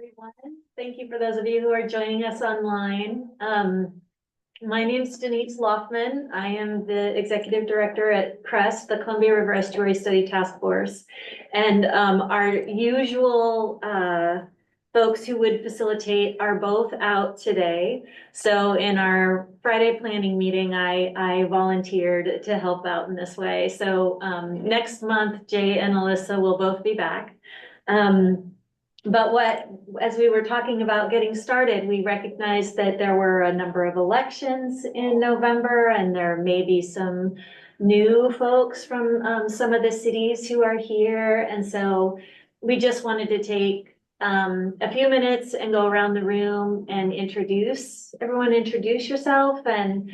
Everyone. Thank you for those of you who are joining us online. My name is Denise Loftman. I am the Executive Director at CREST, the Columbia River Estuary Study Task Force. And our usual folks who would facilitate are both out today. So in our Friday planning meeting, I volunteered to help out in this way. So next month, Jay and Alyssa will both be back. But as we were talking about getting started, we recognized that there were a number of elections in November, and there may be some new folks from some of the cities who are here. And so we just wanted to take a few minutes and go around the room and introduce yourself and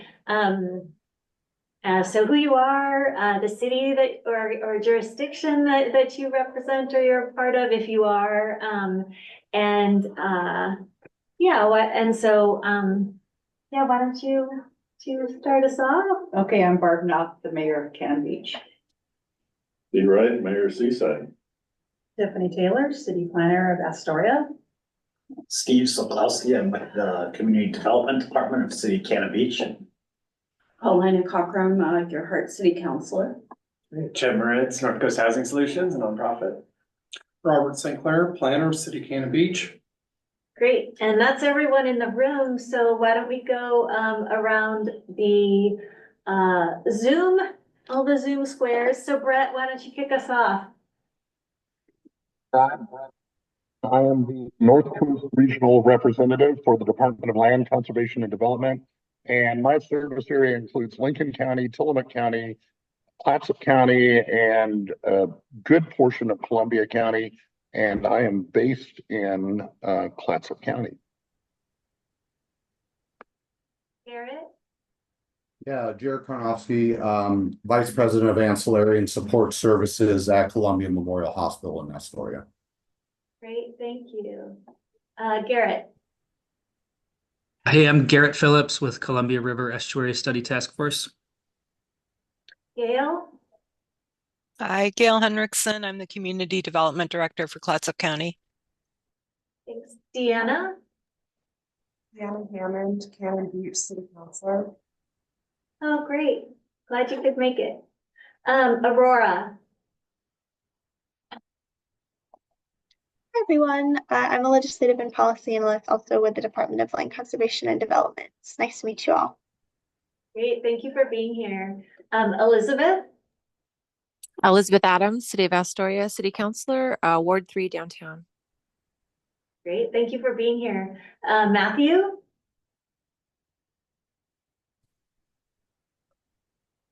so who you are, the city that or jurisdiction that you represent or you're part of if you are, and yeah, why don't you start us off? Okay, I'm Barb Knopf, the mayor of Cannon Beach. Be right, Mayor of Seaside. Tiffany Taylor, city planner of Astoria. Steve Sokolowski, I'm with the Community Development Department of City of Cannon Beach. Paulina Cockrum, your Heart City Councilor. Chad Moritz, North Coast Housing Solutions, a nonprofit. Robert St. Clair, planner, City of Cannon Beach. Great, and that's everyone in the room. So why don't we go around the Zoom, all the Zoom squares. So Brett, why don't you kick us off? I am the North Coast Regional Representative for the Department of Land Conservation and Development. And my service area includes Lincoln County, Tillamook County, Clatsop County, and a good portion of Columbia County. And I am based in Clatsop County. Garrett? Yeah, Jared Karnofsky, Vice President of Ancillary and Support Services at Columbia Memorial Hospital in Astoria. Great, thank you. Garrett? Hey, I'm Garrett Phillips with Columbia River Estuary Study Task Force. Gail? Hi, Gail Henriksen. I'm the Community Development Director for Clatsop County. Thanks. Deanna? Deanna Hammond, Cannon Beach City Councilor. Oh, great. Glad you could make it. Aurora? Hi everyone, I'm a legislative and policy analyst also with the Department of Land Conservation and Development. It's nice to meet you all. Great, thank you for being here. Elizabeth? Elizabeth Adams, City of Astoria, City Councilor, Ward 3 downtown. Great, thank you for being here. Matthew?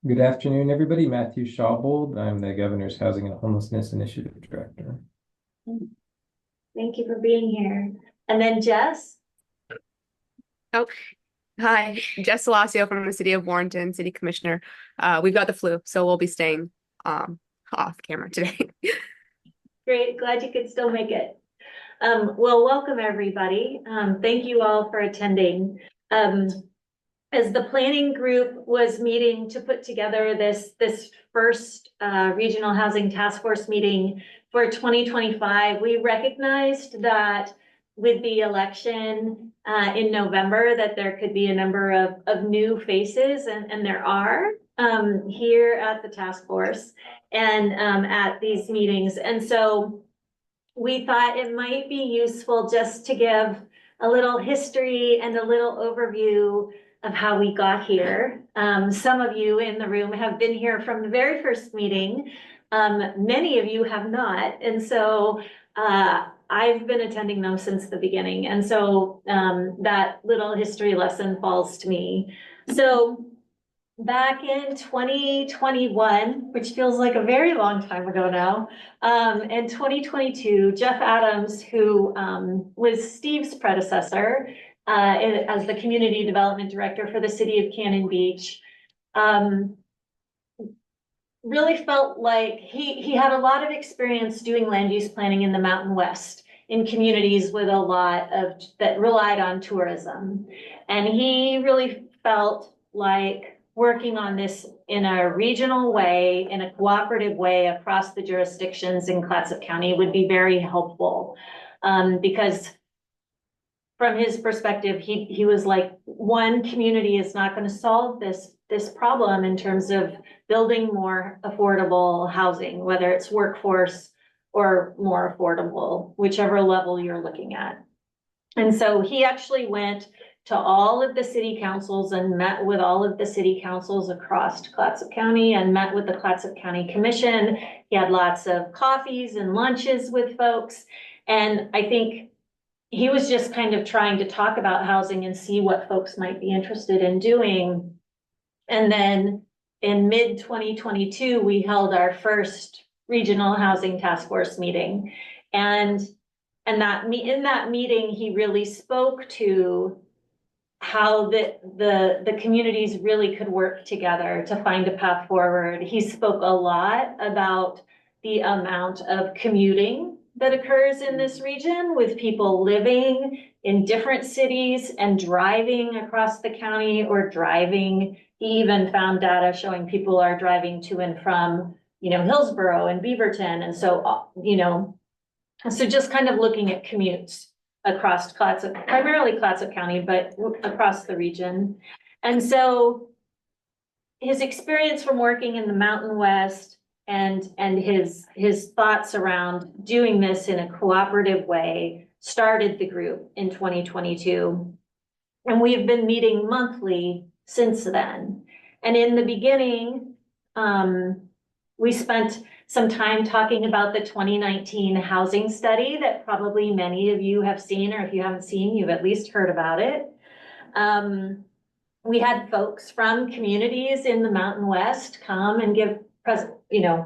Good afternoon, everybody. Matthew Shawbold. I'm the Governor's Housing and Homelessness Initiative Director. Thank you for being here. And then Jess? Oh, hi, Jess Salacio from the City of Warrenton, City Commissioner. We've got the flu, so we'll be staying off camera today. Great, glad you could still make it. Well, welcome everybody. Thank you all for attending. As the planning group was meeting to put together this first Regional Housing Task Force meeting for 2025, we recognized that with the election in November that there could be a number of new faces, and there are here at the task force and at these meetings. And so we thought it might be useful just to give a little history and a little overview of how we got here. Some of you in the room have been here from the very first meeting. Many of you have not. And so I've been attending them since the beginning. And so that little history lesson falls to me. So back in 2021, which feels like a very long time ago now, in 2022, Jeff Adams, who was Steve's predecessor as the Community Development Director for the City of Cannon Beach, really felt like he had a lot of experience doing land use planning in the Mountain West in communities with a lot of that relied on tourism. And he really felt like working on this in a regional way, in a cooperative way across the jurisdictions in Clatsop County would be very helpful. Because from his perspective, he was like, one community is not going to solve this problem in terms of building more affordable housing, whether it's workforce or more affordable, whichever level you're looking at. And so he actually went to all of the city councils and met with all of the city councils across Clatsop County and met with the Clatsop County Commission. He had lots of coffees and lunches with folks. And I think he was just kind of trying to talk about housing and see what folks might be interested in doing. And then in mid 2022, we held our first regional housing task force meeting. And in that meeting, he really spoke to how the communities really could work together to find a path forward. He spoke a lot about the amount of commuting that occurs in this region, with people living in different cities and driving across the county or driving. He even found data showing people are driving to and from, Hillsborough and Beaverton. And so, so just kind of looking at commutes across Clatsop, primarily Clatsop County, but across the region. And so his experience from working in the Mountain West and his thoughts around doing this in a cooperative way started the group in 2022. And we've been meeting monthly since then. And in the beginning, we spent some time talking about the 2019 housing study that probably many of you have seen, or if you haven't seen, you've at least heard about it. We had folks from communities in the Mountain West come and give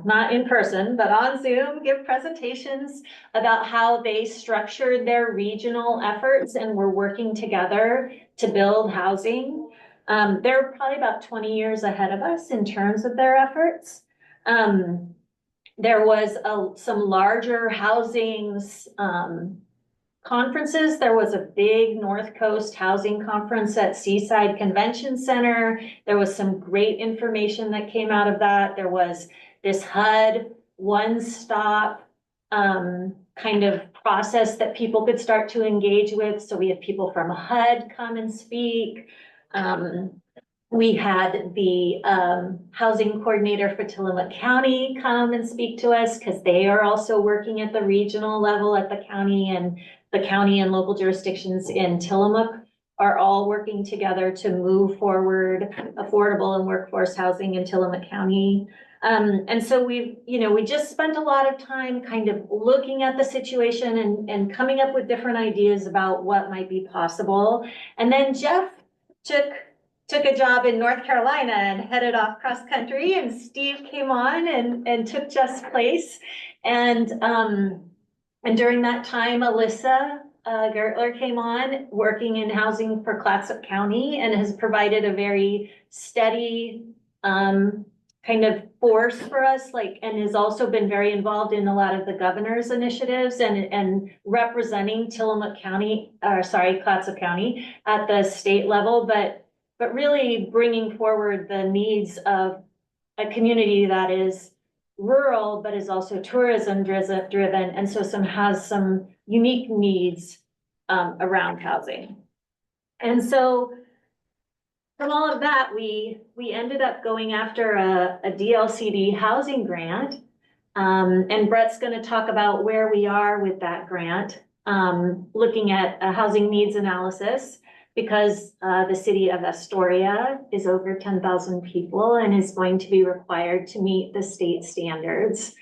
not in person, but on Zoom, give presentations about how they structured their regional efforts and were working together to build housing. They're probably about 20 years ahead of us in terms of their efforts. There was some larger housings conferences. There was a big North Coast housing conference at Seaside Convention Center. There was some great information that came out of that. There was this HUD one-stop kind of process that people could start to engage with. So we had people from HUD come and speak. We had the housing coordinator for Tillamook County come and speak to us, because they are also working at the regional level at the county, and the county and local jurisdictions in Tillamook are all working together to move forward affordable and workforce housing in Tillamook County. And so we just spent a lot of time kind of looking at the situation and coming up with different ideas about what might be possible. And then Jeff took a job in North Carolina and headed off cross country, and Steve came on and took Jeff's place. And during that time, Alyssa Gertler came on, working in housing for Clatsop County, and has provided a very steady kind of force for us, and has also been very involved in a lot of the governor's initiatives and representing Tillamook County, Clatsop County at the state level, but really bringing forward the needs of a community that is rural, but is also tourism driven. And so has some unique needs around housing. And so from all of that, we ended up going after a DLCD housing grant. And Brett's going to talk about where we are with that grant, looking at a housing needs analysis, because the city of Astoria is over 10,000 people and is going to be required to meet the state standards.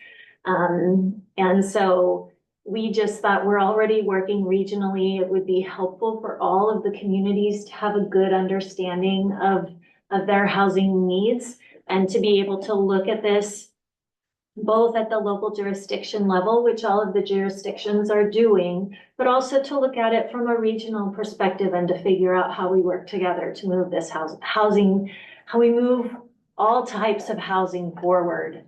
And so we just thought, we're already working regionally. It would be helpful for all of the communities to have a good understanding of their housing needs, and to be able to look at this both at the local jurisdiction level, which all of the jurisdictions are doing, but also to look at it from a regional perspective and to figure out how we work together to move this housing, how we move all types of housing forward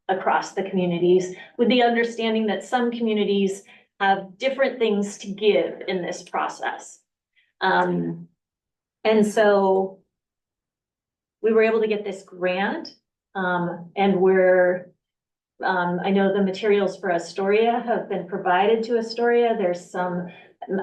across the communities, with the understanding that some communities have different things to give in this process. And so we were able to get this grant, and we're I know the materials for Astoria have been provided to Astoria. There's some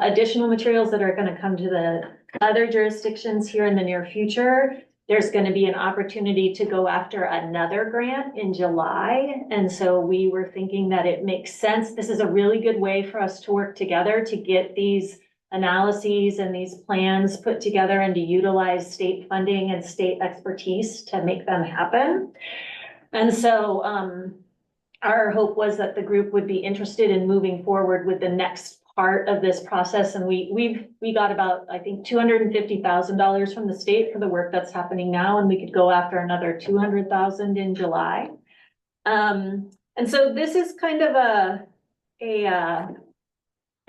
additional materials that are going to come to the other jurisdictions here in the near future. There's going to be an opportunity to go after another grant in July. And so we were thinking that it makes sense. This is a really good way for us to work together to get these analyses and these plans put together and to utilize state funding and state expertise to make them happen. And so our hope was that the group would be interested in moving forward with the next part of this process. And we got about, I think, $250,000 from the state for the work that's happening now, and we could go after another 200,000 in July. And so this is kind of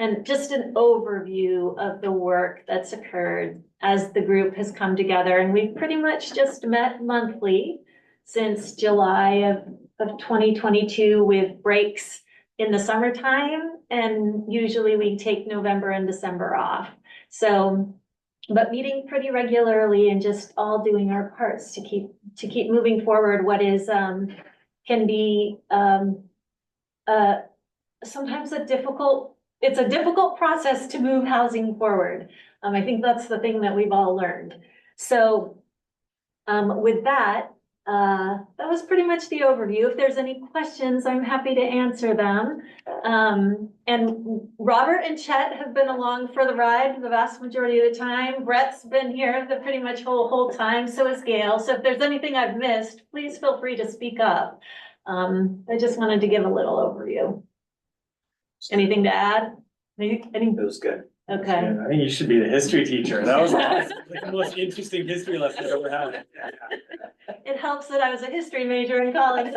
and just an overview of the work that's occurred as the group has come together. And we've pretty much just met monthly since July of 2022, with breaks in the summertime. And usually we take November and December off. So, but meeting pretty regularly and just all doing our parts to keep moving forward what is, can be sometimes it's a difficult process to move housing forward. I think that's the thing that we've all learned. So with that was pretty much the overview. If there's any questions, I'm happy to answer them. And Robert and Chet have been along for the ride the vast majority of the time. Brett's been here the pretty much whole time, so has Gail. So if there's anything I've missed, please feel free to speak up. I just wanted to give a little overview. Anything to add? It was good. Okay. I think you should be the history teacher. That was like the most interesting history lesson I've ever had. It helps that I was a history major in college.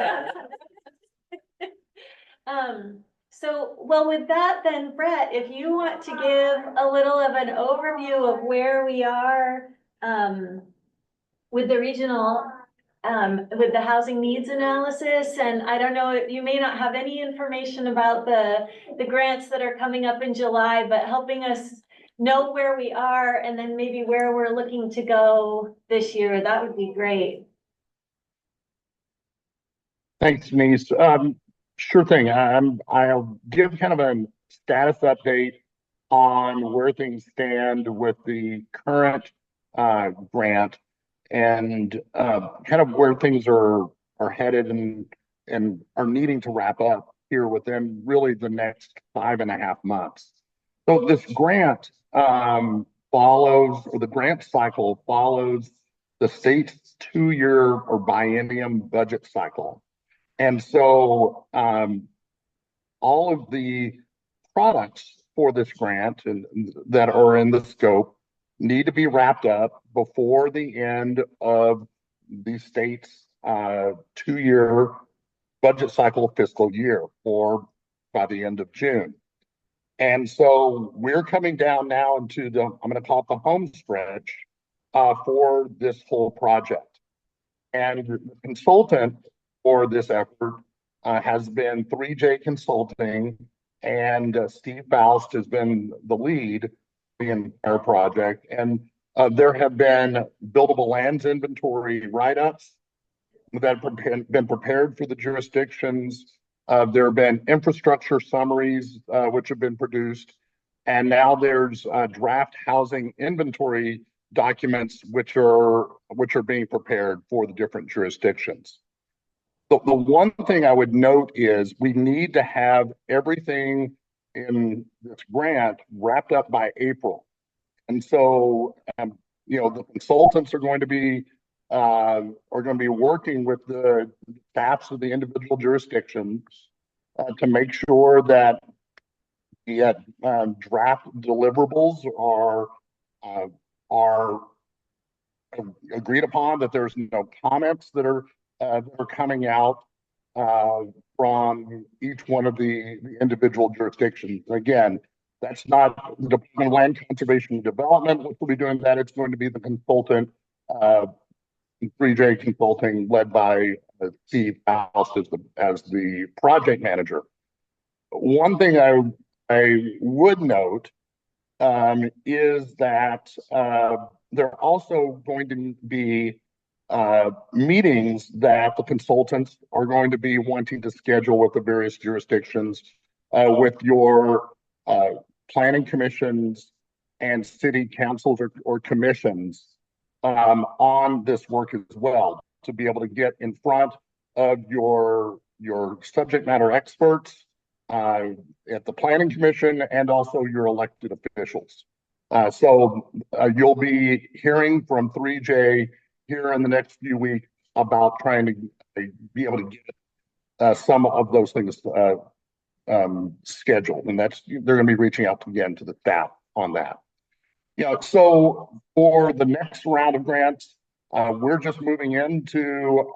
So, well, with that then, Brett, if you want to give a little of an overview of where we are with the regional, with the housing needs analysis. And I don't know, you may not have any information about the grants that are coming up in July, but helping us know where we are and then maybe where we're looking to go this year, that would be great. Thanks, Denise. Sure thing. I'll give kind of a status update on where things stand with the current grant and kind of where things are headed and are needing to wrap up here within really the next 5.5 months. So this grant the grant cycle follows the state's 2-year or biennium budget cycle. And so all of the products for this grant that are in the scope need to be wrapped up before the end of the state's 2-year budget cycle fiscal year, or by the end of June. And so we're coming down now into I'm going to call it the home stretch for this whole project. And the consultant for this effort has been 3J Consulting, and Steve Faust has been the lead the entire project. And there have been buildable lands inventory write-ups that have been prepared for the jurisdictions. There have been infrastructure summaries which have been produced, and now there's draft housing inventory documents which are being prepared for the different jurisdictions. The one thing I would note is we need to have everything in this grant wrapped up by April. And so, the consultants are going to be working with the staffs of the individual jurisdictions to make sure that the draft deliverables are agreed upon, that there's no comments that are coming out from each one of the individual jurisdictions. Again, that's not the Department of Land Conservation and Development which will be doing that. It's going to be the consultant, 3J Consulting, led by Steve Faust as the project manager. One thing I would note is that there are also going to be meetings that the consultants are going to be wanting to schedule with the various jurisdictions, with your planning commissions and city councils or commissions on this work as well, to be able to get in front of your subject matter experts at the planning commission and also your elected officials. So you'll be hearing from 3J here in the next few weeks about trying to be able to get some of those things scheduled, and they're going to be reaching out again to the staff on that. Yeah, so for the next round of grants, we're just moving into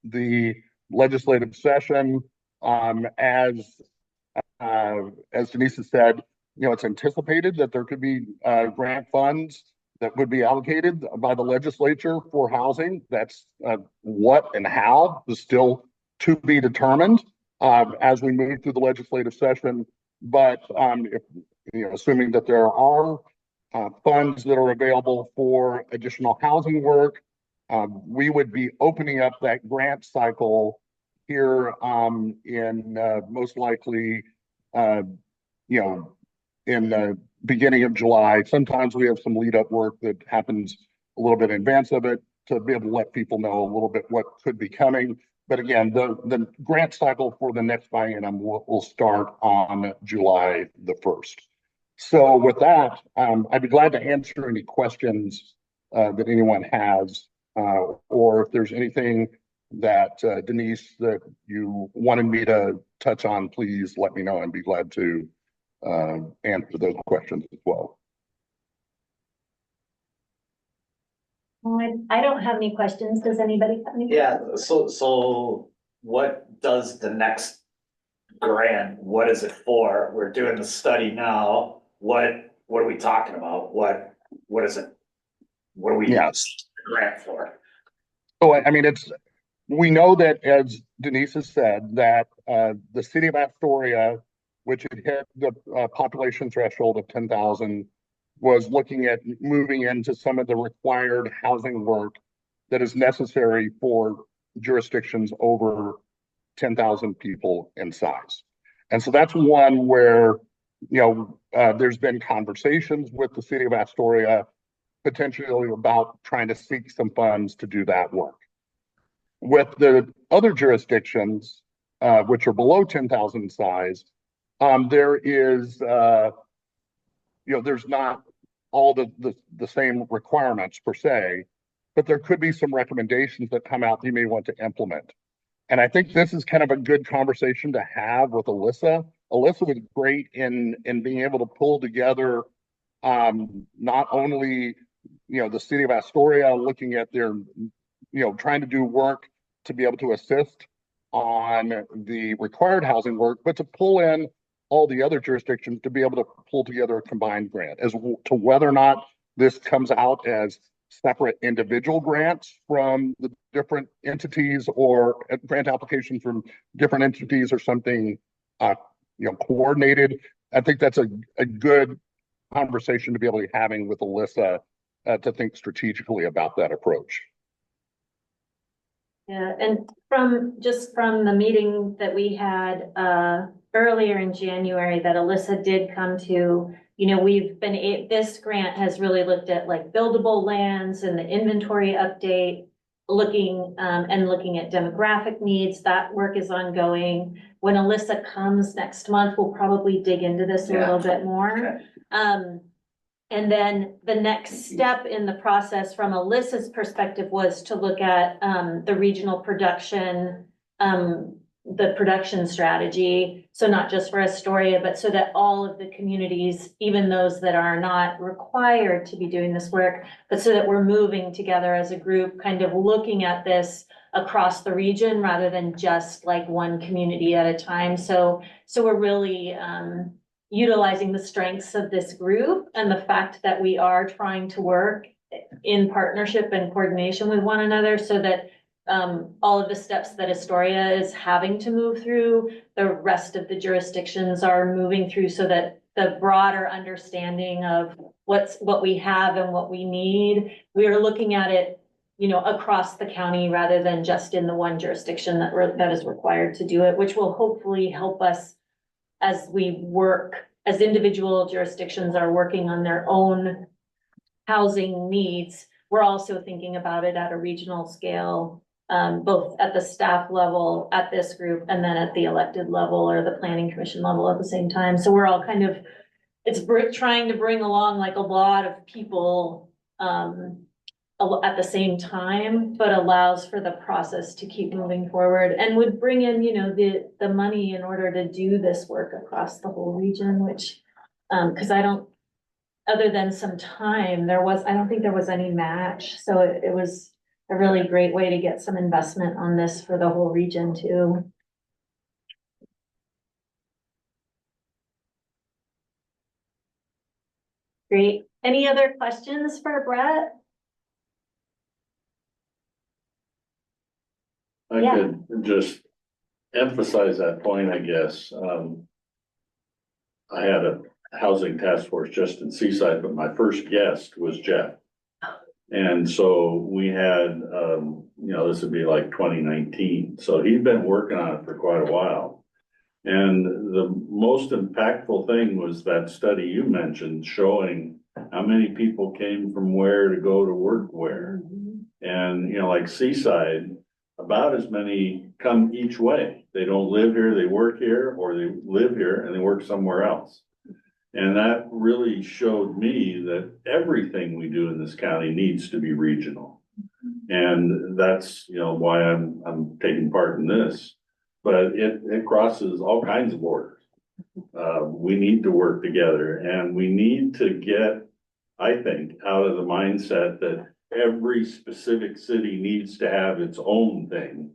the legislative session. As Denise has said, it's anticipated that there could be grant funds that would be allocated by the legislature for housing. That's what and how is still to be determined as we move through the legislative session. But assuming that there are funds that are available for additional housing work, we would be opening up that grant cycle here in most likely, in the beginning of July. Sometimes we have some lead up work that happens a little bit in advance of it to be able to let people know a little bit what could be coming. But again, the grant cycle for the next biennium will start on July the 1st. So with that, I'd be glad to answer any questions that anyone has, or if there's anything that Denise, that you wanted me to touch on, please let me know. I'd be glad to answer those questions as well. I don't have any questions. Does anybody have any? Yeah, so what does the next grant, what is it for? We're doing the study now. What are we talking about? What is it? What are we using the grant for? So I mean, we know that, as Denise has said, that the city of Astoria, which had hit the population threshold of 10,000, was looking at moving into some of the required housing work that is necessary for jurisdictions over 10,000 people in size. And so that's one where, there's been conversations with the city of Astoria potentially about trying to seek some funds to do that work. With the other jurisdictions, which are below 10,000 size, there is, there's not all the same requirements per se, but there could be some recommendations that come out that you may want to implement. And I think this is kind of a good conversation to have with Alyssa. Alyssa was great in being able to pull together not only, the city of Astoria looking at their, trying to do work to be able to assist on the required housing work, but to pull in all the other jurisdictions to be able to pull together a combined grant. As to whether or not this comes out as separate individual grants from the different entities, or grant applications from different entities, or something coordinated, I think that's a good conversation to be able to be having with Alyssa to think strategically about that approach. Yeah, and from the meeting that we had earlier in January that Alyssa did come to, this grant has really looked at like buildable lands and the inventory update, looking at demographic needs. That work is ongoing. When Alyssa comes next month, we'll probably dig into this a little bit more. Okay. And then the next step in the process from Alyssa's perspective was to look at the regional production, the production strategy. So not just for Astoria, but so that all of the communities, even those that are not required to be doing this work, but so that we're moving together as a group, kind of looking at this across the region rather than just like one community at a time. So we're really utilizing the strengths of this group and the fact that we are trying to work in partnership and coordination with one another, so that all of the steps that Astoria is having to move through, the rest of the jurisdictions are moving through, so that the broader understanding of what we have and what we need, we are looking at it across the county rather than just in the one jurisdiction that is required to do it, which will hopefully help us as we work, as individual jurisdictions are working on their own housing needs. We're also thinking about it at a regional scale, both at the staff level at this group and then at the elected level or the planning commission level at the same time. So we're all kind of, it's trying to bring along like a lot of people at the same time, but allows for the process to keep moving forward and would bring in, the money in order to do this work across the whole region, which, because other than some time, I don't think there was any match. So it was a really great way to get some investment on this for the whole region too. Great. Any other questions for Brett? I could just emphasize that point, I guess. I had a housing task force just in Seaside, but my first guest was Jeff. And so we had, this would be like 2019. So he'd been working on it for quite a while. And the most impactful thing was that study you mentioned showing how many people came from where to go to work where. And, like Seaside, about as many come each way. They don't live here, they work here, or they live here and they work somewhere else. And that really showed me that everything we do in this county needs to be regional. And that's, why I'm taking part in this. But it crosses all kinds of borders. We need to work together, and we need to get, I think, out of the mindset that every specific city needs to have its own thing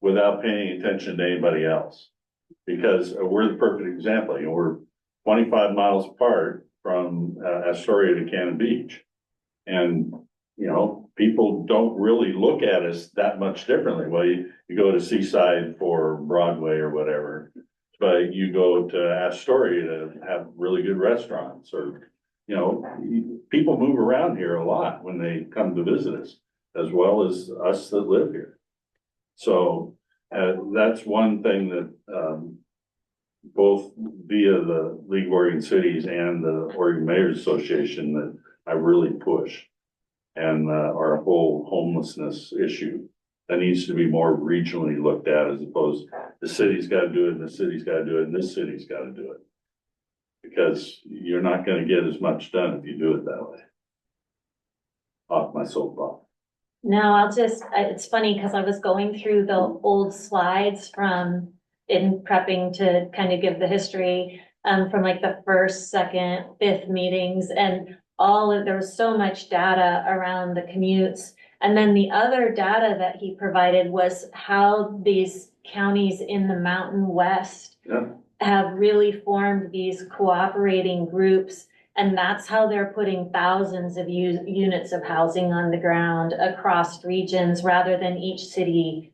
without paying attention to anybody else. Because we're the perfect example. We're 25 miles apart from Astoria to Cannon Beach. And, people don't really look at us that much differently. Well, you go to Seaside for Broadway or whatever, but you go to Astoria to have really good restaurants, or people move around here a lot when they come to visit us, as well as us that live here. So that's one thing that both via the League of Oregon Cities and the Oregon Mayors Association that I really push, and our whole homelessness issue that needs to be more regionally looked at, as opposed the city's got to do it and the city's got to do it and this city's got to do it. Because you're not going to get as much done if you do it that way. Off my soapbox. No, it's funny because I was going through the old slides in prepping to kind of give the history from like the first, second, fifth meetings, and there was so much data around the commutes. And then the other data that he provided was how these counties in the Mountain West have really formed these cooperating groups, and that's how they're putting thousands of units of housing on the ground across regions rather than each city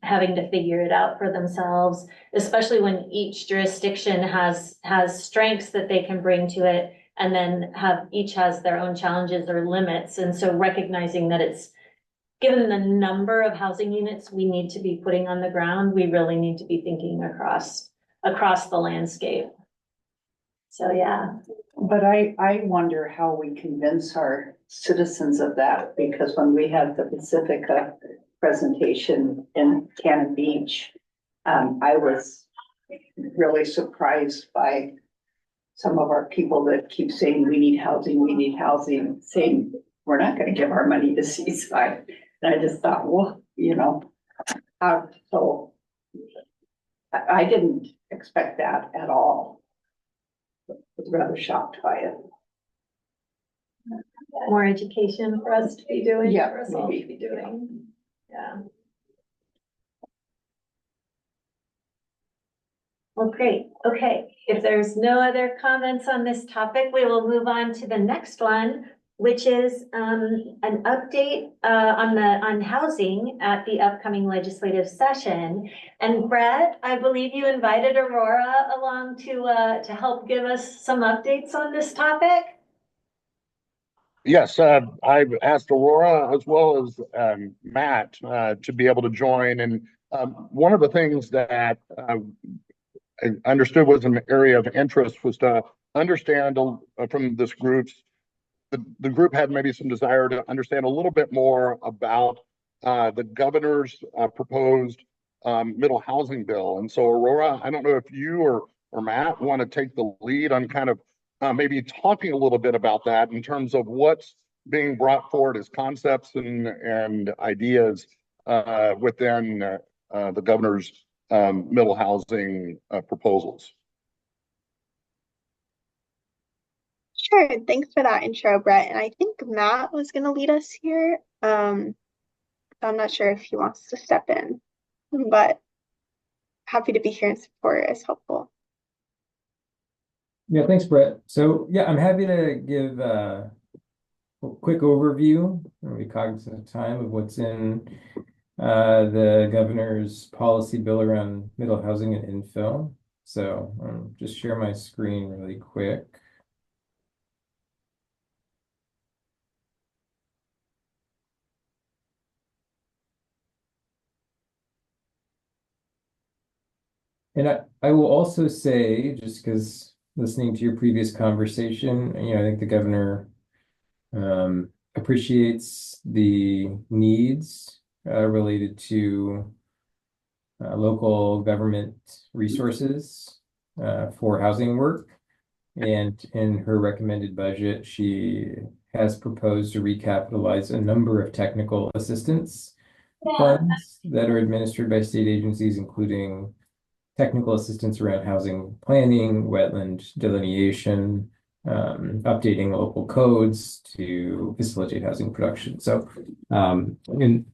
having to figure it out for themselves, especially when each jurisdiction has strengths that they can bring to it, and then each has their own challenges or limits. And so recognizing that it's given the number of housing units we need to be putting on the ground, we really need to be thinking across the landscape. So, yeah. But I wonder how we convince our citizens of that, because when we had the Pacifica presentation in Cannon Beach, I was really surprised by some of our people that keep saying, we need housing, saying, we're not going to give our money to Seaside. And I just thought, well, so I didn't expect that at all. I was rather shocked by it. More education for us to be doing, yeah, for us all to be doing. Yeah. Well, great. Okay. If there's no other comments on this topic, we will move on to the next one, which is an update on housing at the upcoming legislative session. And Brett, I believe you invited Aurora along to help give us some updates on this topic. Yes, I've asked Aurora as well as Matt to be able to join. And one of the things that I understood was an area of interest was to understand from this group's the group had maybe some desire to understand a little bit more about the governor's proposed middle housing bill. And so, Aurora, I don't know if you or Matt want to take the lead on kind of maybe talking a little bit about that in terms of what's being brought forward as concepts and ideas within the governor's middle housing proposals. Sure, thanks for that intro, Brett. And I think Matt was going to lead us here. I'm not sure if he wants to step in, but happy to be here and support is helpful. Yeah, thanks, Brett. So yeah, I'm happy to give a quick overview, and be cognizant of time, of what's in the governor's policy bill around middle housing and infill. So just share my screen really quick. And I will also say, just because listening to your previous conversation, I think the governor appreciates the needs related to local government resources for housing work. And in her recommended budget, she has proposed to recapitalize a number of technical assistance funds that are administered by state agencies, including technical assistance around housing planning, wetland delineation, updating local codes to facilitate housing production. So, in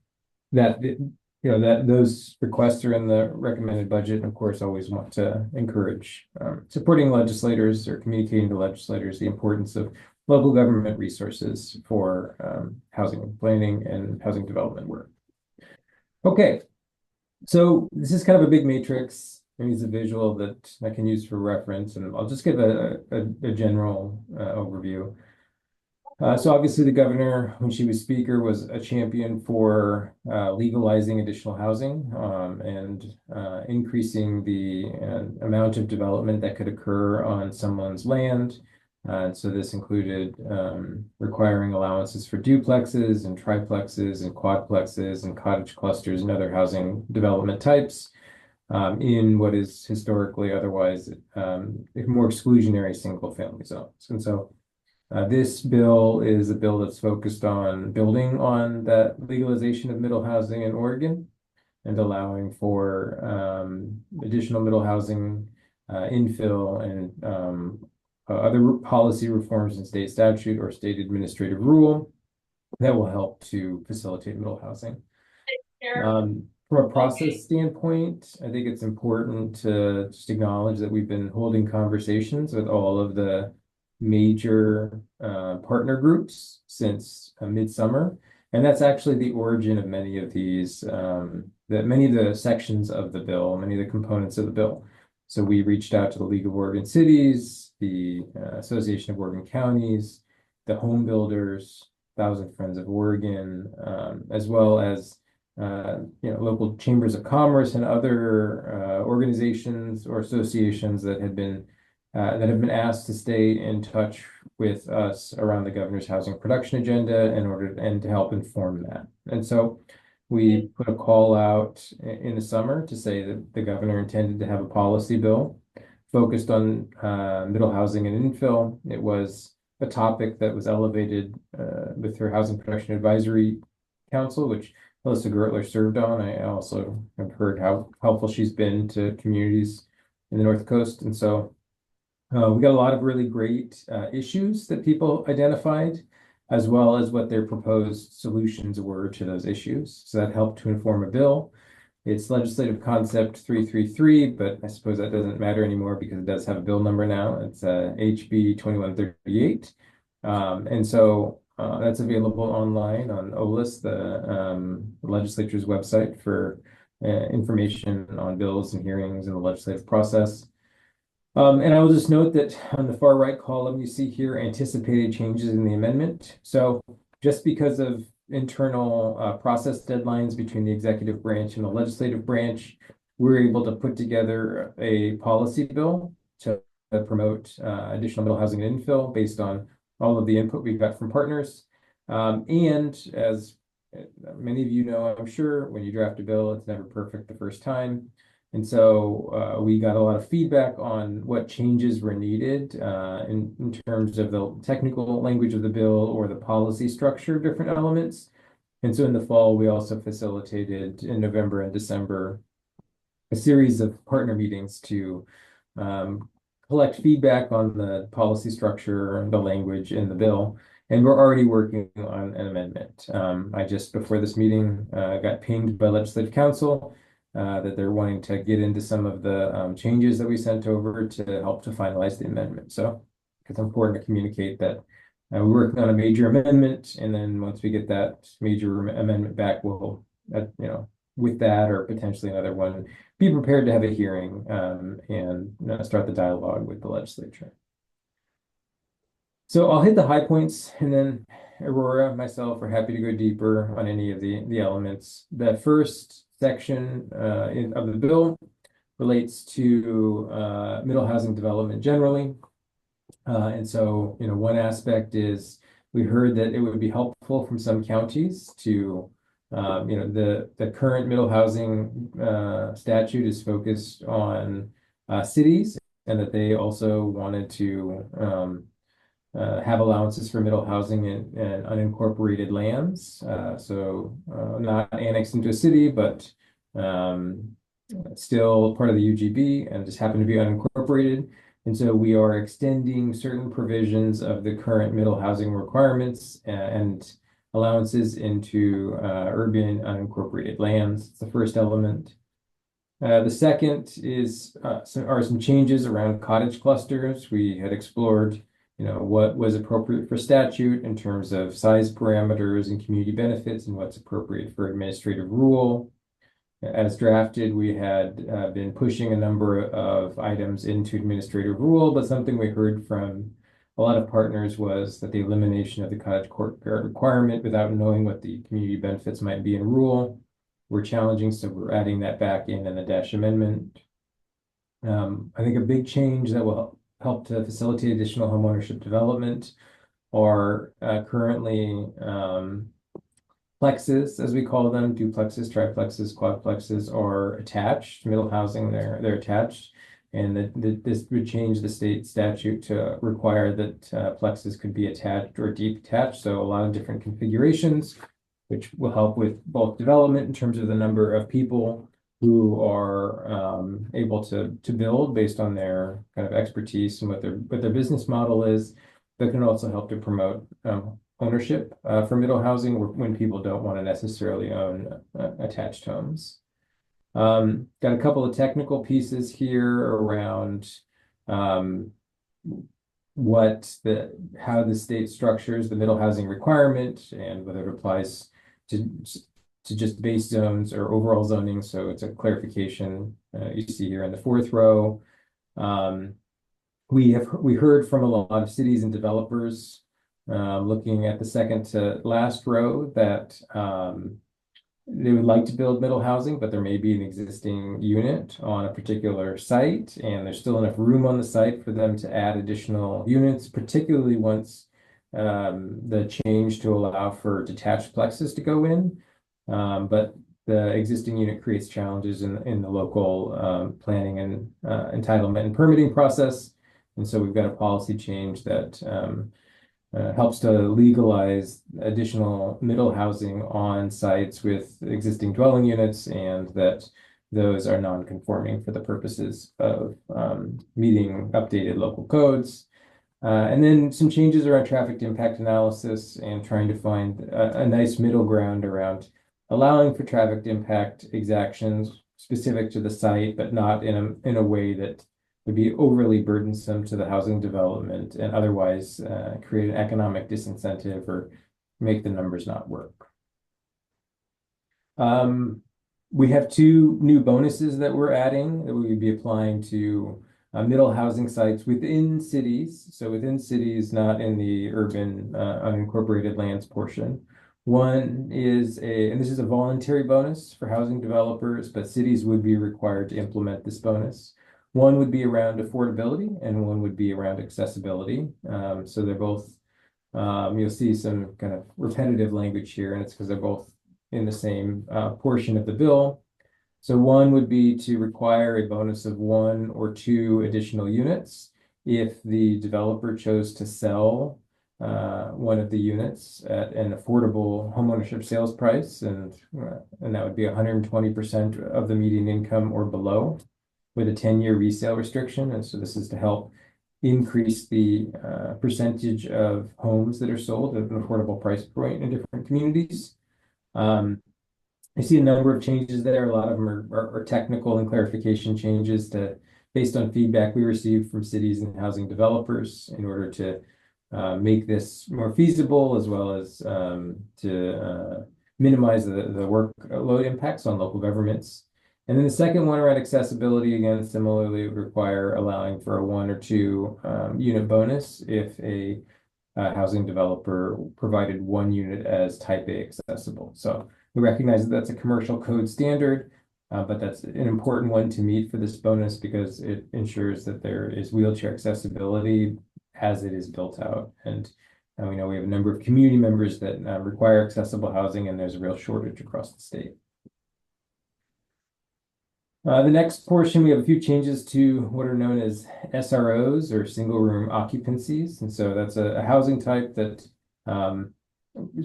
that, that those requests are in the recommended budget. And of course, always want to encourage supporting legislators or communicating to legislators the importance of local government resources for housing planning and housing development work. Okay, so this is kind of a big matrix. It's a visual that I can use for reference, and I'll just give a general overview. So obviously the governor, when she was speaker, was a champion for legalizing additional housing and increasing the amount of development that could occur on someone's land. So this included requiring allowances for duplexes and triplexes and quadplexes and cottage clusters and other housing development types in what is historically otherwise more exclusionary single-family zones. And so this bill is a bill that's focused on building on that legalization of middle housing in Oregon and allowing for additional middle housing infill and other policy reforms in state statute or state administrative rule that will help to facilitate middle housing. From a process standpoint, I think it's important to just acknowledge that we've been holding conversations with all of the major partner groups since midsummer. And that's actually the origin of many of these, many of the sections of the bill, many of the components of the bill. So we reached out to the League of Oregon Cities, the Association of Oregon Counties, the home builders, Thousand Friends of Oregon, as well as local chambers of commerce and other organizations or associations that have been asked to stay in touch with us around the governor's housing production agenda and to help inform that. And so we put a call out in the summer to say that the governor intended to have a policy bill focused on middle housing and infill. It was a topic that was elevated with her Housing Production Advisory Council, which Melissa Gertler served on. I also have heard how helpful she's been to communities in the North Coast. And so we got a lot of really great issues that people identified, as well as what their proposed solutions were to those issues. So that helped to inform a bill. It's legislative concept 333, but I suppose that doesn't matter anymore because it does have a bill number now. It's HB 2138. And so that's available online on OLIS, the legislature's website, for information on bills and hearings in the legislative process. And I will just note that on the far right column, you see here anticipated changes in the amendment. So just because of internal process deadlines between the executive branch and the legislative branch, we're able to put together a policy bill to promote additional middle housing and infill based on all of the input we got from partners. And as many of you know, I'm sure, when you draft a bill, it's never perfect the first time. And so we got a lot of feedback on what changes were needed in terms of the technical language of the bill or the policy structure of different elements. And so in the fall, we also facilitated in November and December a series of partner meetings to collect feedback on the policy structure, the language in the bill. And we're already working on an amendment. I just, before this meeting, got pinged by Legislative Council that they're wanting to get into some of the changes that we sent over to help to finalize the amendment. So it's important to communicate that we're working on a major amendment, and then once we get that major amendment back, we'll, with that or potentially another one, be prepared to have a hearing and start the dialogue with the legislature. So I'll hit the high points, and then Aurora, myself, are happy to go deeper on any of the elements. The first section of the bill relates to middle housing development generally. And so, one aspect is we heard that it would be helpful from some counties to, the current middle housing statute is focused on cities, and that they also wanted to have allowances for middle housing and unincorporated lands. So not annexed into a city, but still part of the UGB and just happen to be unincorporated. And so we are extending certain provisions of the current middle housing requirements and allowances into urban unincorporated lands. It's the first element. The second is are some changes around cottage clusters. We had explored what was appropriate for statute in terms of size parameters and community benefits, and what's appropriate for administrative rule. As drafted, we had been pushing a number of items into administrative rule, but something we heard from a lot of partners was that the elimination of the cottage courtyard requirement without knowing what the community benefits might be in rule were challenging, so we're adding that back in the dash amendment. I think a big change that will help to facilitate additional homeownership development are currently plexes, as we call them, duplexes, triplexes, quadplexes are attached, middle housing, they're attached. And this would change the state statute to require that plexes could be attached or detached. So a lot of different configurations, which will help with both development in terms of the number of people who are able to build based on their kind of expertise and what their business model is. That can also help to promote ownership for middle housing when people don't want to necessarily own attached homes. Got a couple of technical pieces here around how the state structures the middle housing requirement and whether it applies to just base zones or overall zoning. So it's a clarification you see here in the fourth row. We heard from a lot of cities and developers looking at the second to last row that they would like to build middle housing, but there may be an existing unit on a particular site, and there's still enough room on the site for them to add additional units, particularly once the change to allow for detached plexes to go in. But the existing unit creates challenges in the local planning and entitlement and permitting process. And so we've got a policy change that helps to legalize additional middle housing on sites with existing dwelling units, and that those are non-conforming for the purposes of meeting updated local codes. And then some changes around traffic impact analysis and trying to find a nice middle ground around allowing for traffic impact exactions specific to the site, but not in a way that would be overly burdensome to the housing development and otherwise create an economic disincentive or make the numbers not work. We have two new bonuses that we're adding that we would be applying to middle housing sites within cities. So within cities, not in the urban unincorporated lands portion. One is and this is a voluntary bonus for housing developers, but cities would be required to implement this bonus. One would be around affordability and one would be around accessibility. So they're both, you'll see some kind of repetitive language here, and it's because they're both in the same portion of the bill. So one would be to require a bonus of 1 or 2 additional units if the developer chose to sell one of the units at an affordable homeownership sales price, and that would be 120% of the median income or below, with a 10-year resale restriction. And so this is to help increase the percentage of homes that are sold at an affordable price point in different communities. I see a number of changes there. A lot of them are technical and clarification changes based on feedback we received from cities and housing developers in order to make this more feasible, as well as to minimize the workload impacts on local governments. And then the second one around accessibility, again, similarly would require allowing for a 1 or 2 unit bonus if a housing developer provided 1 unit as type A accessible. So we recognize that that's a commercial code standard, but that's an important one to meet for this bonus because it ensures that there is wheelchair accessibility as it is built out. And we know we have a number of community members that require accessible housing, and there's a real shortage across the state. The next portion, we have a few changes to what are known as SROs, or single room occupancies. And so that's a housing type that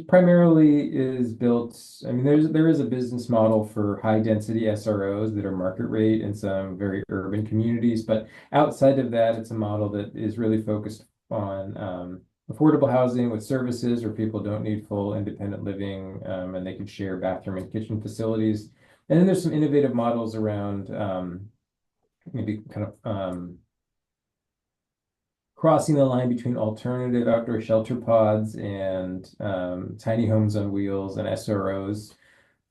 primarily is built. I mean, there is a business model for high density SROs that are market rate in some very urban communities, but outside of that, it's a model that is really focused on affordable housing with services where people don't need full independent living, and they can share bathroom and kitchen facilities. And then there's some innovative models around maybe kind of crossing the line between alternative outdoor shelter pods and tiny homes on wheels and SROs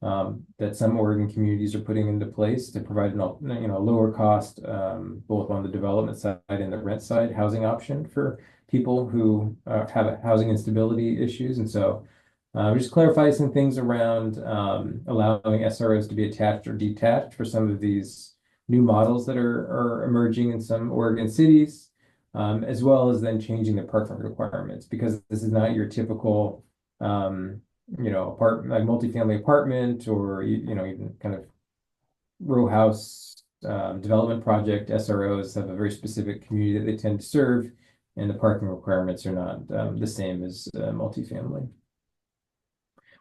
that some Oregon communities are putting into place to provide a lower cost, both on the development side and the rent side, housing option for people who have housing instability issues. And so just clarify some things around allowing SROs to be attached or detached for some of these new models that are emerging in some Oregon cities, as well as then changing the parking requirements, because this is not your typical, like multifamily apartment or, even kind of row house development project. SROs have a very specific community that they tend to serve, and the parking requirements are not the same as multifamily.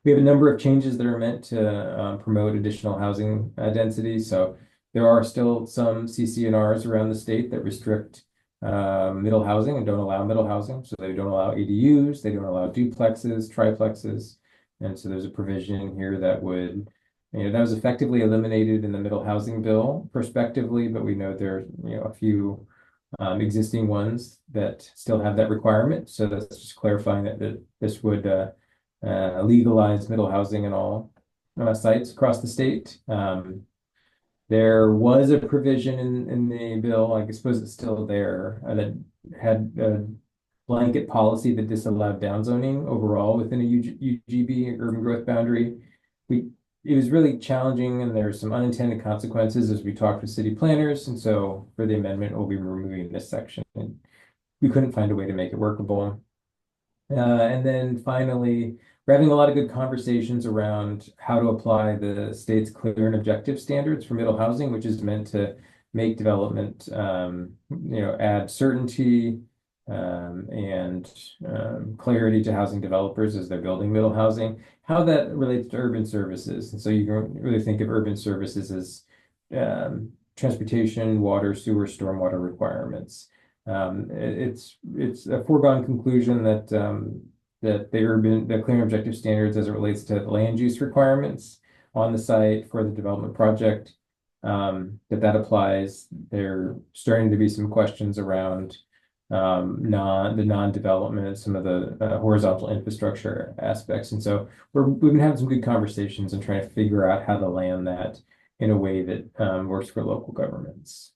We have a number of changes that are meant to promote additional housing density. So there are still some CC&Rs around the state that restrict middle housing and don't allow middle housing. So they don't allow ADUs, they don't allow duplexes, triplexes. And so there's a provision here that would, that was effectively eliminated in the middle housing bill prospectively, but we know there are a few existing ones that still have that requirement. So that's just clarifying that this would legalize middle housing in all sites across the state. There was a provision in the bill, I suppose it's still there, that had a blanket policy that disallowed downzoning overall within a UGB, urban growth boundary. It was really challenging, and there were some unintended consequences as we talked with city planners. And so for the amendment, we'll be removing this section. And we couldn't find a way to make it workable. And then finally, we're having a lot of good conversations around how to apply the state's clear and objective standards for middle housing, which is meant to make development, add certainty and clarity to housing developers as they're building middle housing, how that relates to urban services. And so you can really think of urban services as transportation, water, sewer, stormwater requirements. It's a foregone conclusion that the clear and objective standards as it relates to land use requirements on the site for the development project, that applies. There starting to be some questions around the non-development, some of the horizontal infrastructure aspects. And so we've been having some good conversations and trying to figure out how to land that in a way that works for local governments.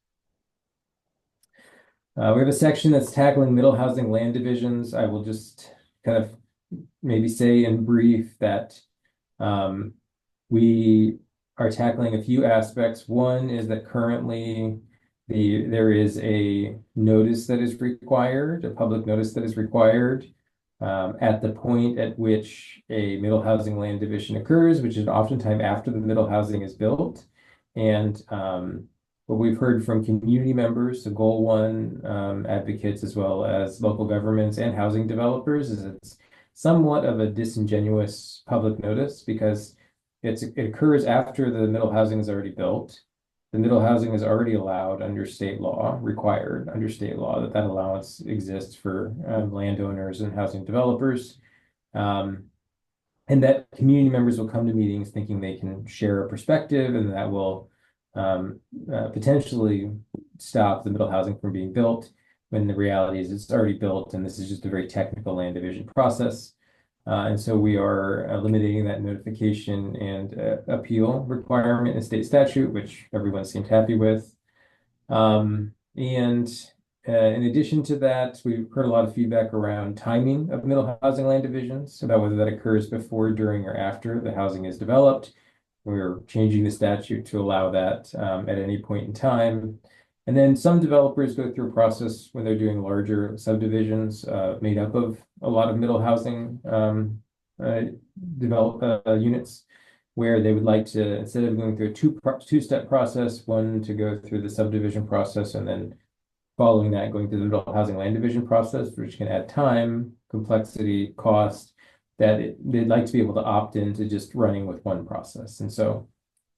We have a section that's tackling middle housing land divisions. I will just kind of maybe say in brief that we are tackling a few aspects. One is that currently there is a notice that is required, a public notice that is required at the point at which a middle housing land division occurs, which is oftentimes after the middle housing is built. And what we've heard from community members, the Goal One advocates, as well as local governments and housing developers, is it's somewhat of a disingenuous public notice because it occurs after the middle housing is already built. The middle housing is already allowed under state law, required under state law that allowance exists for landowners and housing developers. And that community members will come to meetings thinking they can share a perspective, and that will potentially stop the middle housing from being built, when the reality is it's already built and this is just a very technical land division process. And so we are eliminating that notification and appeal requirement in state statute, which everyone seemed happy with. And in addition to that, we've heard a lot of feedback around timing of middle housing land divisions, about whether that occurs before, during, or after the housing is developed. We're changing the statute to allow that at any point in time. And then some developers go through a process when they're doing larger subdivisions made up of a lot of middle housing units, where they would like to, instead of going through a two-step process, one to go through the subdivision process and then following that going through the middle housing land division process, which can add time, complexity, cost, they'd like to be able to opt into just running with one process. And so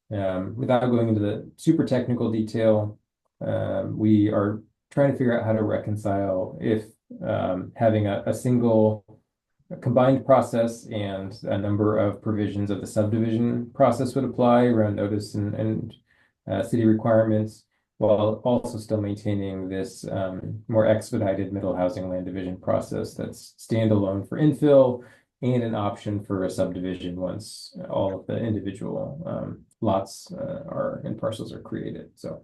without going into the super technical detail, we are trying to figure out how to reconcile if having a single combined process and a number of provisions of the subdivision process would apply around notice and city requirements, while also still maintaining this more expedited middle housing land division process that's standalone for infill and an option for a subdivision once all of the individual lots and parcels are created. So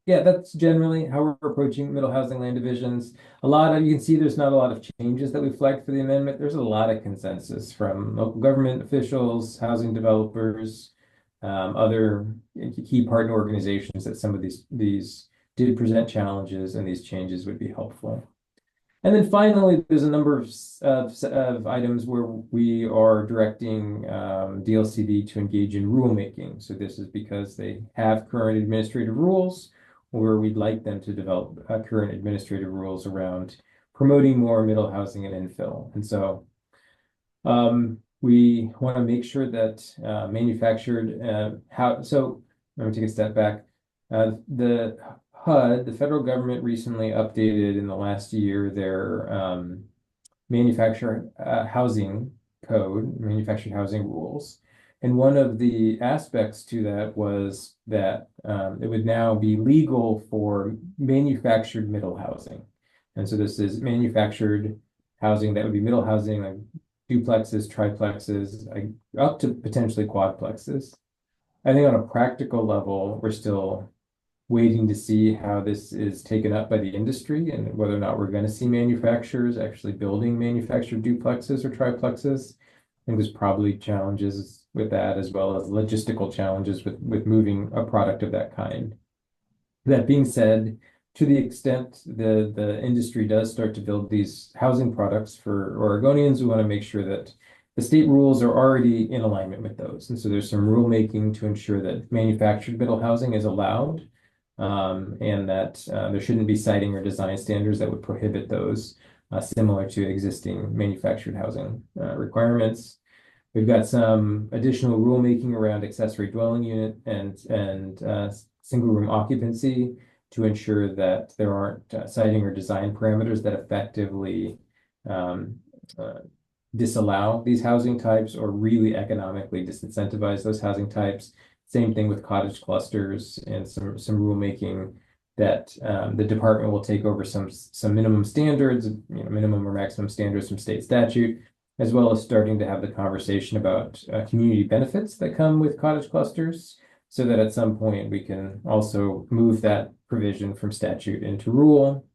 yeah, that's generally how we're approaching middle housing land divisions. You can see there's not a lot of changes that we flagged for the amendment. There's a lot of consensus from local government officials, housing developers, other key partner organizations that some of these did present challenges and these changes would be helpful. And then finally, there's a number of items where we are directing DLCD to engage in rulemaking. So this is because they have current administrative rules, where we'd like them to develop current administrative rules around promoting more middle housing and infill. And so we want to make sure that so let me take a step back. The HUD, the federal government, recently updated in the last year their manufactured housing code, manufactured housing rules. And one of the aspects to that was that it would now be legal for manufactured middle housing. And so this is manufactured housing that would be middle housing, like duplexes, triplexes, up to potentially quadplexes. I think on a practical level, we're still waiting to see how this is taken up by the industry and whether or not we're going to see manufacturers actually building manufactured duplexes or triplexes. I think there's probably challenges with that, as well as logistical challenges with moving a product of that kind. That being said, to the extent the industry does start to build these housing products for Oregonians, we want to make sure that the state rules are already in alignment with those. And so there's some rulemaking to ensure that manufactured middle housing is allowed, and that there shouldn't be siting or design standards that would prohibit those, similar to existing manufactured housing requirements. We've got some additional rulemaking around accessory dwelling unit and single room occupancy to ensure that there aren't siting or design parameters that effectively disallow these housing types or really economically disincentivize those housing types. Same thing with cottage clusters, and some rulemaking that the department will take over some minimum standards, minimum or maximum standards from state statute, as well as starting to have the conversation about community benefits that come with cottage clusters, so that at some point we can also move that provision from statute into rule.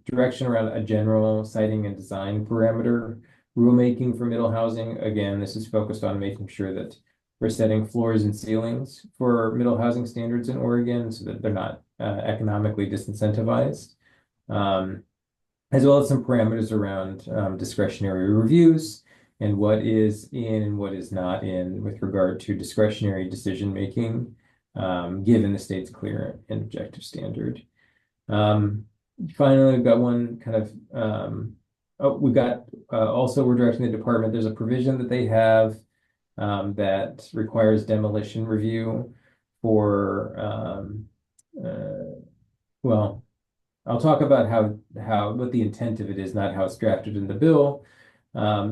Direction around a general siting and design parameter rulemaking for middle housing. Again, this is focused on making sure that we're setting floors and ceilings for middle housing standards in Oregon so that they're not economically disincentivized. As well as some parameters around discretionary reviews and what is in and what is not in with regard to discretionary decision making, given the state's clear and objective standard. Finally, we've got one kind of, we've got also we're directing the department. There's a provision that they have that requires demolition review for, well, I'll talk about what the intent of it is, not how it's drafted in the bill.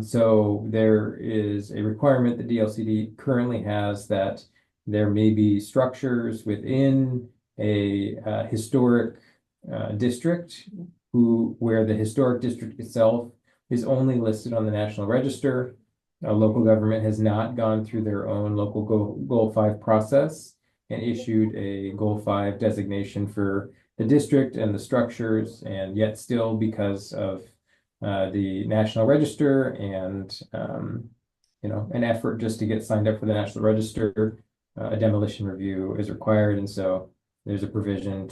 So there is a requirement that DLCD currently has that there may be structures within a historic district where the historic district itself is only listed on the National Register. A local government has not gone through their own local Goal 5 process and issued a Goal 5 designation for the district and the structures, and yet still, because of the National Register and an effort just to get signed up for the National Register, a demolition review is required. And so there's a provision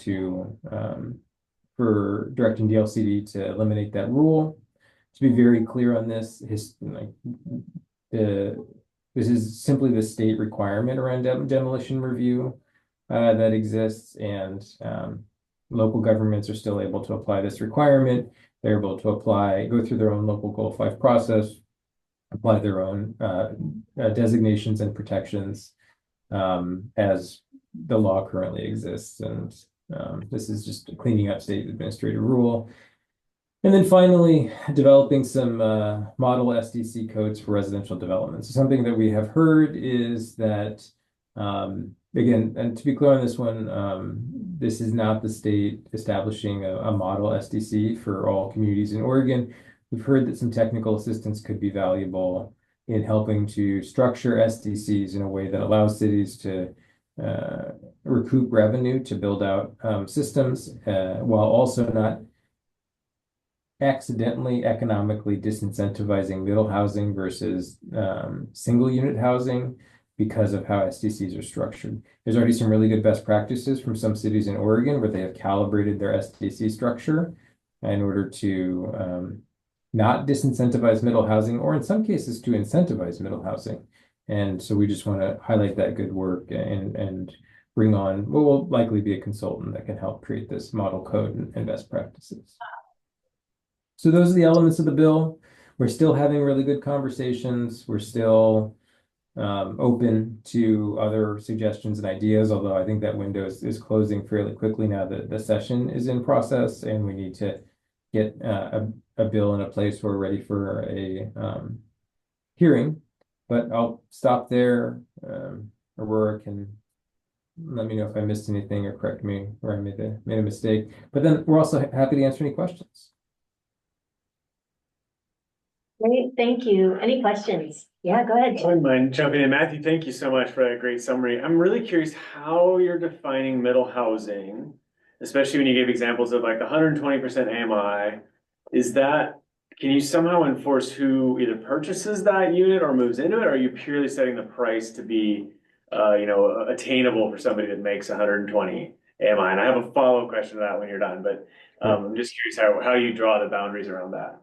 for directing DLCD to eliminate that rule. To be very clear on this, this is simply the state requirement around demolition review that exists, and local governments are still able to apply this requirement. They're able to go through their own local Goal 5 process, apply their own designations and protections as the law currently exists. And this is just cleaning up state administrative rule. And then finally, developing some model SDC codes for residential development. So something that we have heard is that, again, and to be clear on this one, this is not the state establishing a model SDC for all communities in Oregon. We've heard that some technical assistance could be valuable in helping to structure SDCs in a way that allows cities to recoup revenue to build out systems while also not accidentally economically disincentivizing middle housing versus single unit housing because of how SDCs are structured. There's already some really good best practices from some cities in Oregon where they have calibrated their SDC structure in order to not disincentivize middle housing, or in some cases to incentivize middle housing. And so we just want to highlight that good work and bring on what will likely be a consultant that can help create this model code and best practices. So those are the elements of the bill. We're still having really good conversations. We're still open to other suggestions and ideas, although I think that window is closing fairly quickly now that the session is in process, and we need to get a bill in a place where we're ready for a hearing. But I'll stop there. Aurora can let me know if I missed anything or correct me where I made a mistake. But then we're also happy to answer any questions. Great, thank you. Any questions? Yeah, go ahead. I wouldn't mind jumping in. Matthew, thank you so much for that great summary. I'm really curious how you're defining middle housing, especially when you gave examples of like the 120% AMI. Can you somehow enforce who either purchases that unit or moves into it? Or are you purely setting the price to be, attainable for somebody that makes 120 AMI? And I have a follow-up question to that when you're done, but I'm just curious how you draw the boundaries around that.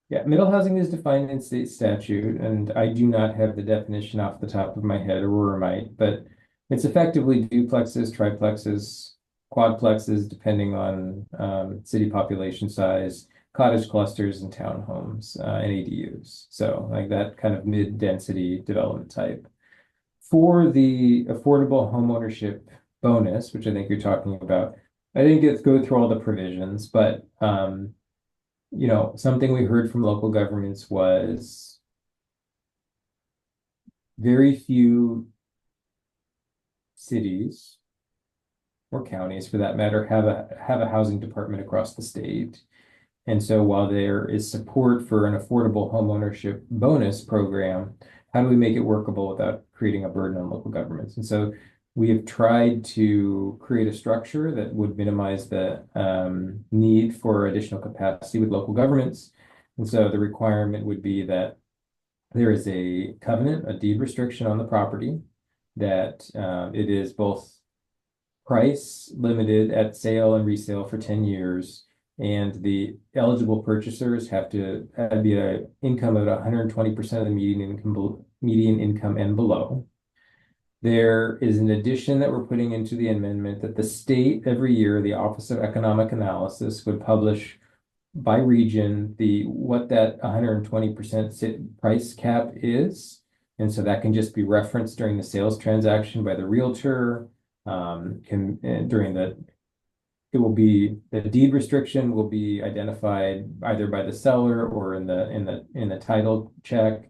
Yeah, middle housing is defined in state statute, and I do not have the definition off the top of my head. Aurora might, but it's effectively duplexes, triplexes, quadplexes, depending on city population size, cottage clusters, and townhomes and ADUs. So like that kind of mid-density development type. For the affordable homeownership bonus, which I think you're talking about, I didn't go through all the provisions, but something we heard from local governments was very few cities or counties, for that matter, have a housing department across the state. And so while there is support for an affordable homeownership bonus program, how do we make it workable without creating a burden on local governments? And so we have tried to create a structure that would minimize the need for additional capacity with local governments. And so the requirement would be that there is a covenant, a deed restriction on the property, that it is both price limited at sale and resale for 10 years. And the eligible purchasers have to be an income of 120% of the median income and below. There is an addition that we're putting into the amendment that the state every year, the Office of Economic Analysis would publish by region what that 120% price cap is. And so that can just be referenced during the sales transaction by the realtor. It will be, the deed restriction will be identified either by the seller or in the title check.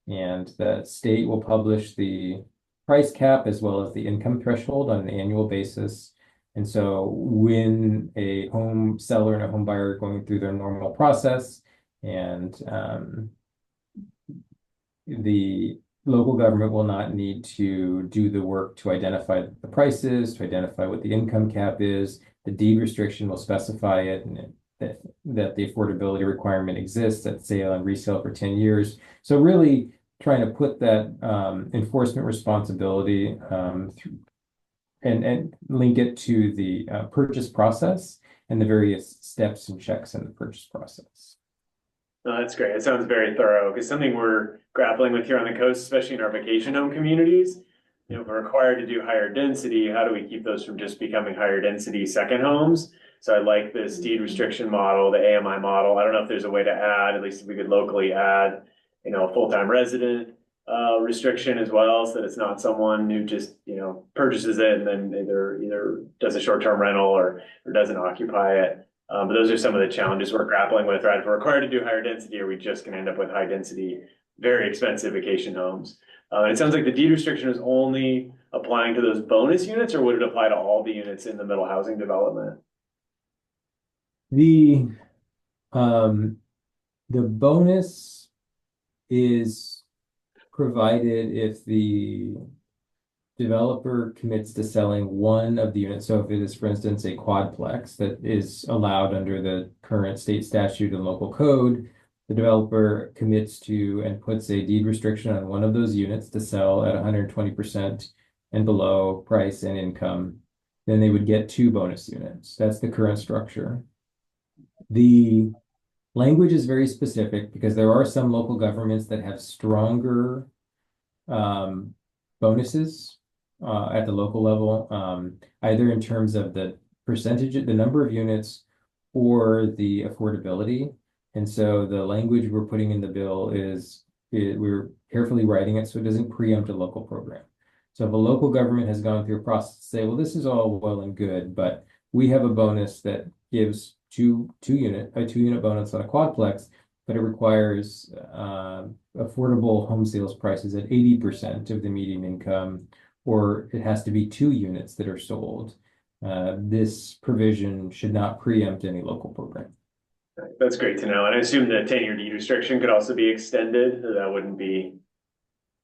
And the state will publish the price cap as well as the income threshold on an annual basis. And so when a home seller and a home buyer are going through their normal process, and the local government will not need to do the work to identify the prices, to identify what the income cap is. The deed restriction will specify it, and that the affordability requirement exists at sale and resale for 10 years. So really trying to put that enforcement responsibility and link it to the purchase process and the various steps and checks in the purchase process. No, that's great. It sounds very thorough, because something we're grappling with here on the coast, especially in our vacation home communities, if we're required to do higher density, how do we keep those from just becoming higher density second homes? So I like this deed restriction model, the AMI model. I don't know if there's a way to add, at least if we could locally add, a full-time resident restriction as well, so that it's not someone who just, purchases it and then either does a short-term rental or doesn't occupy it. But those are some of the challenges we're grappling with, right? If we're required to do higher density, are we just going to end up with high density, very expensive vacation homes? And it sounds like the deed restriction is only applying to those bonus units, or would it apply to all the units in the middle housing development? The bonus is provided if the developer commits to selling one of the units. So if it is, for instance, a quadplex that is allowed under the current state statute and local code, the developer commits to and puts a deed restriction on one of those units to sell at 120% and below price and income, then they would get 2 bonus units. That's the current structure. The language is very specific because there are some local governments that have stronger bonuses at the local level, either in terms of the percentage, the number of units, or the affordability. And so the language we're putting in the bill we're carefully writing it so it doesn't preempt a local program. So if a local government has gone through a process to say, well, this is all well and good, but we have a bonus that gives a two unit bonus on a quadplex, but it requires affordable home sales prices at 80% of the median income, or it has to be 2 units that are sold. This provision should not preempt any local program. That's great to know. And I assume the 10-year deed restriction could also be extended. That wouldn't be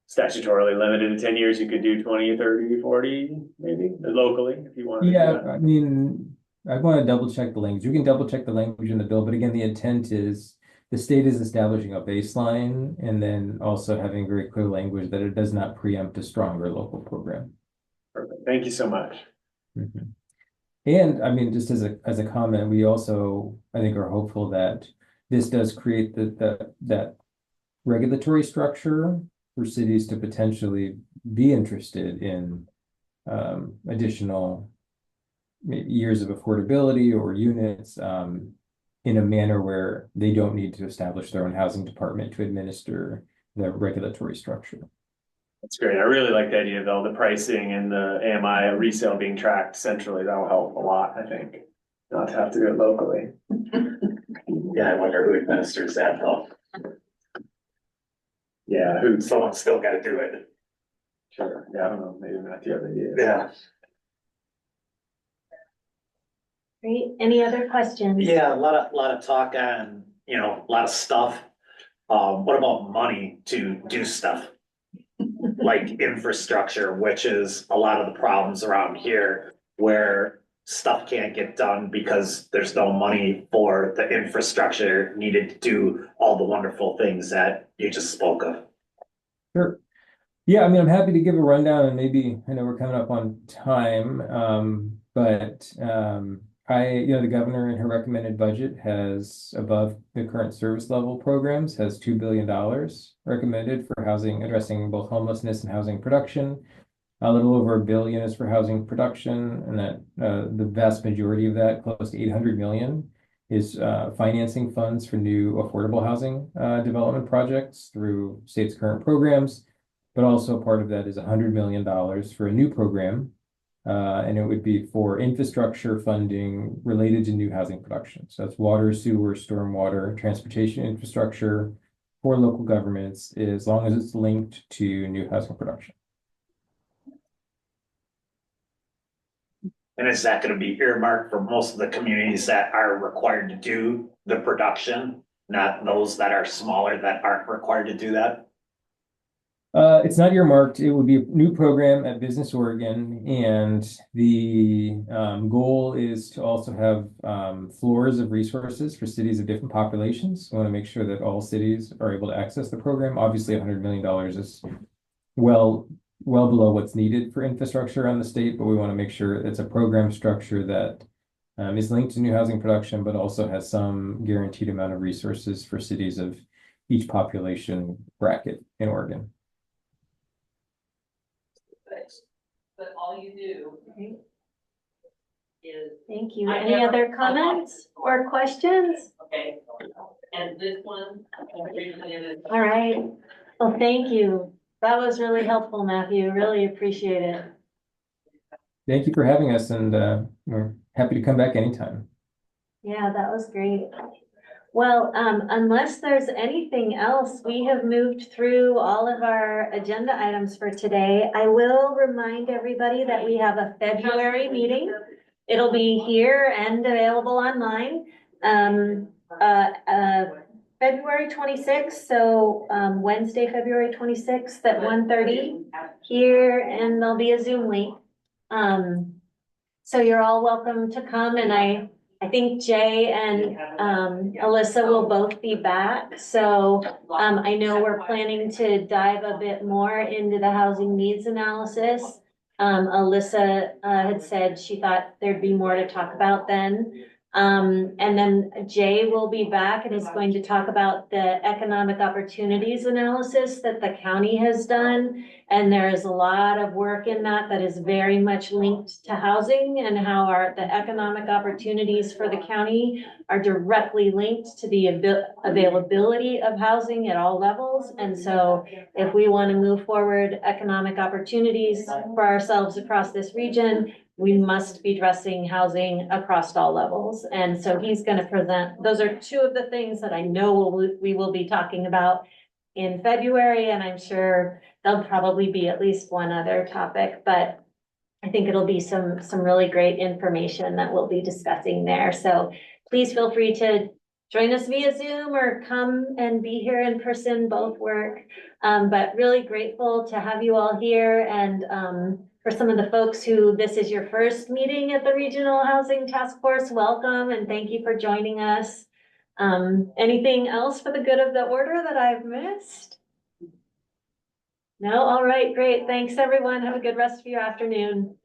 statutorily limited to 10 years. You could do 20, 30, 40, maybe locally if you wanted to do that. I mean, I want to double check the language. You can double check the language in the bill, but again, the intent is the state is establishing a baseline and then also having very clear language that it does not preempt a stronger local program. Perfect. Thank you so much. Mm-hmm. And I mean, just as a comment, we also, I think, are hopeful that this does create that regulatory structure for cities to potentially be interested in additional years of affordability or units in a manner where they don't need to establish their own housing department to administer the regulatory structure. That's great. I really like the idea of all the pricing and the AMI resale being tracked centrally. That'll help a lot, I think, not to have to do it locally. Yeah, I wonder who administers that though. Yeah, someone's still got to do it. Sure. Yeah, I don't know. Maybe Matthew have ideas. Yeah. Great. Any other questions? Yeah, a lot of talk on, a lot of stuff. What about money to do stuff? like infrastructure, which is a lot of the problems around here where stuff can't get done because there's no money for the infrastructure needed to do all the wonderful things that you just spoke of. Sure. Yeah, I mean, I'm happy to give a rundown, and maybe I know we're coming up on time, but the governor in her recommended budget has above the current service level programs has $2 billion recommended for housing, addressing both homelessness and housing production. A little over $1 billion is for housing production, and that the vast majority of that, close to 800 million, is financing funds for new affordable housing development projects through state's current programs. But also part of that is $100 million for a new program, and it would be for infrastructure funding related to new housing production. So that's water, sewer, stormwater, transportation infrastructure for local governments, as long as it's linked to new housing production. And is that going to be earmarked for most of the communities that are required to do the production, not those that are smaller that aren't required to do that? It's not earmarked. It would be a new program at Business Oregon, and the goal is to also have floors of resources for cities of different populations. We want to make sure that all cities are able to access the program. Obviously, $100 million is well below what's needed for infrastructure on the state, but we want to make sure it's a program structure that is linked to new housing production, but also has some guaranteed amount of resources for cities of each population bracket in Oregon. But all you do is. Thank you. Any other comments or questions? Okay, and this one. All right. Well, thank you. That was really helpful, Matthew. Really appreciate it. Thank you for having us, and we're happy to come back anytime. Yeah, that was great. Well, unless there's anything else, we have moved through all of our agenda items for today. I will remind everybody that we have a February meeting. It'll be here and available online. February 26th, so Wednesday, February 26th at 1:30 here, and there'll be a Zoom link. So you're all welcome to come, and I think Jay and Alyssa will both be back. So I know we're planning to dive a bit more into the housing needs analysis. Alyssa had said she thought there'd be more to talk about then. And then Jay will be back and is going to talk about the economic opportunities analysis that the county has done. And there is a lot of work in that is very much linked to housing, and how the economic opportunities for the county are directly linked to the availability of housing at all levels. And so if we want to move forward economic opportunities for ourselves across this region, we must be addressing housing across all levels. And so he's going to present, those are two of the things that I know we will be talking about in February. And I'm sure there'll probably be at least one other topic, but I think it'll be some really great information that we'll be discussing there. So please feel free to join us via Zoom or come and be here in person, both work. But really grateful to have you all here. And for some of the folks who this is your first meeting at the Regional Housing Task Force, welcome and thank you for joining us. Anything else for the good of the order that I've missed? No? All right, great. Thanks everyone. Have a good rest of your afternoon.